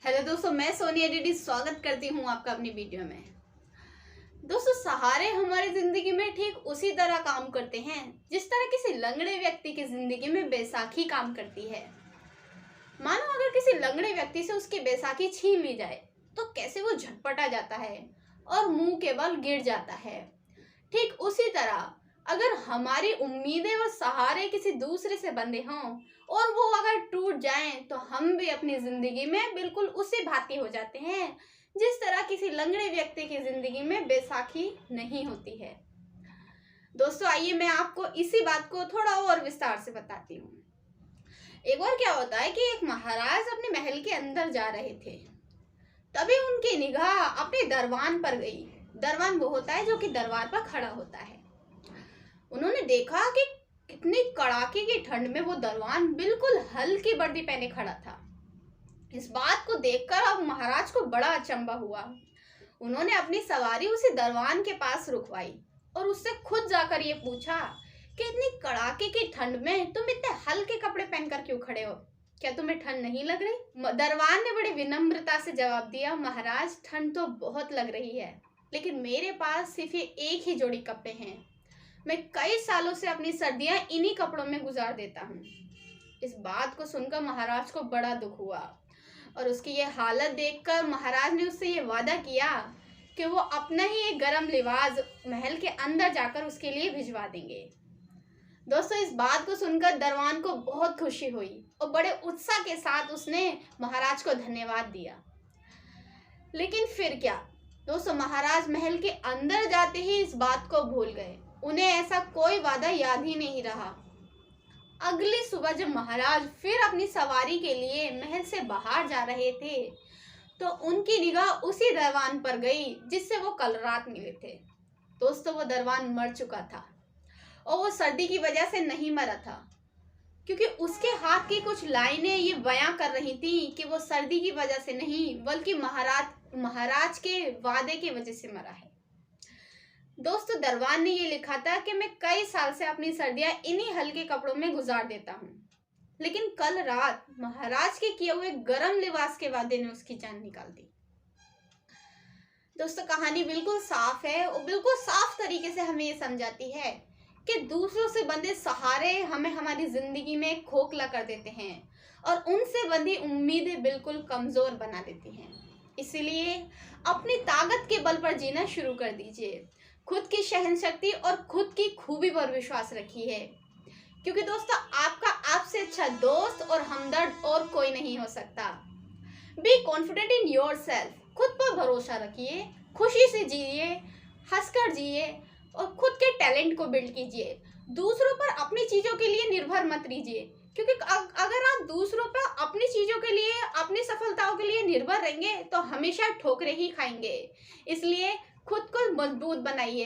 Hello दोस्तों, मैं सोनिया दीदी स्वागत करती हूँ आपका अपनी वीडियो में। दोस्तों, सहारे हमारी जिंदगी में ठीक उसी तरह काम करते हैं जिस तरह किसी लंगड़े व्यक्ति की जिंदगी में बैसाखी काम करती है। मानो अगर किसी लंगड़े व्यक्ति से उसकी बैसाखी छीन ली जाए तो कैसे वो झटपटा जाता है और मुंह के बल गिर जाता है। ठीक उसी तरह अगर हमारी उम्मीदें और सहारे किसी दूसरे से बंधे हों और वो अगर टूट जाएं तो हम भी अपनी जिंदगी में बिल्कुल उसी भांति हो जाते हैं जिस तरह किसी लंगड़े व्यक्ति की जिंदगी में बैसाखी नहीं होती है। दोस्तों, आइए मैं आपको इसी बात को थोड़ा और विस्तार से बताती हूँ। एक बार क्या होता है कि एक महाराज अपने महल के अंदर जा रहे थे। तभी उनकी निगाह अपने दरबान पर गई। दरबान वो होता है जो कि दरबार पर खड़ा होता है। उन्होंने देखा कि कितनी कड़ाके की ठंड में वो दरबान बिल्कुल हल्की वर्दी पहने खड़ा था। इस बात को देखकर अब महाराज को बड़ा अचंभा हुआ। उन्होंने अपनी सवारी उसी दरबान के पास रुकवाई और उससे खुद जाकर ये पूछा कि इतनी कड़ाके की ठंड में तुम इतने हल्के कपड़े पहनकर क्यों खड़े हो? क्या तुम्हें ठंड नहीं लग रही? दरबान ने बड़ी विनम्रता से जवाब दिया, महाराज, ठंड तो बहुत लग रही है, लेकिन मेरे पास सिर्फ ये एक ही जोड़ी कपड़े हैं। मैं कई सालों से अपनी सर्दियां इन्हीं कपड़ों में गुजार देता हूँ। इस बात को सुनकर महाराज को बड़ा दुख हुआ और उसकी ये हालत देखकर महाराज ने उससे ये वादा किया कि वो अपना ही एक गर्म लिबास महल के अंदर जाकर उसके लिए भिजवा देंगे। दोस्तों, इस बात को सुनकर दरबान को बहुत खुशी हुई और बड़े उत्साह के साथ उसने महाराज को धन्यवाद दिया। लेकिन फिर क्या दोस्तों, महाराज महल के अंदर जाते ही इस बात को भूल गए। उन्हें ऐसा कोई वादा याद ही नहीं रहा। अगली सुबह जब महाराज फिर अपनी सवारी के लिए महल से बाहर जा रहे थे तो उनकी निगाह उसी दरबान पर गई जिससे वो कल रात मिले थे। दोस्तों, वो दरबान मर चुका था और वो सर्दी की वजह से नहीं मरा था, क्योंकि उसके हाथ की कुछ लाइनें ये बयां कर रही थी कि वो सर्दी की वजह से नहीं बल्कि महाराज के वादे की वजह से मरा है। दोस्तों, दरबान ने ये लिखा था कि मैं कई साल से अपनी सर्दियां इन्हीं हल्के कपड़ों में गुजार देता हूँ, लेकिन कल रात महाराज के किए हुए गर्म लिबास के वादे ने उसकी जान निकाल दी। दोस्तों, कहानी बिल्कुल साफ है और बिल्कुल साफ तरीके से हमें ये समझाती है कि दूसरों से बंधे सहारे हमें हमारी जिंदगी में खोखला कर देते हैं और उनसे बंधी उम्मीदें बिल्कुल कमजोर बना देती हैं। इसीलिए अपनी ताकत के बल पर जीना शुरू कर दीजिए। खुद की सहनशक्ति और खुद की खूबी पर विश्वास रखिए, क्योंकि दोस्तों, आपका आपसे अच्छा दोस्त और हमदर्द और कोई नहीं हो सकता। Be confident in your self. खुद पर भरोसा रखिए, खुशी से जिए, हंसकर जिए और खुद के टैलेंट को बिल्ड कीजिए। दूसरों पर अपनी चीज़ों के लिए निर्भर मत रहिए, क्योंकि अगर आप दूसरों पर अपनी चीज़ों के लिए, अपनी सफलताओं के लिए निर्भर रहेंगे तो हमेशा ठोकरें ही खाएंगे। इसलिए खुद को मजबूत बनाइए।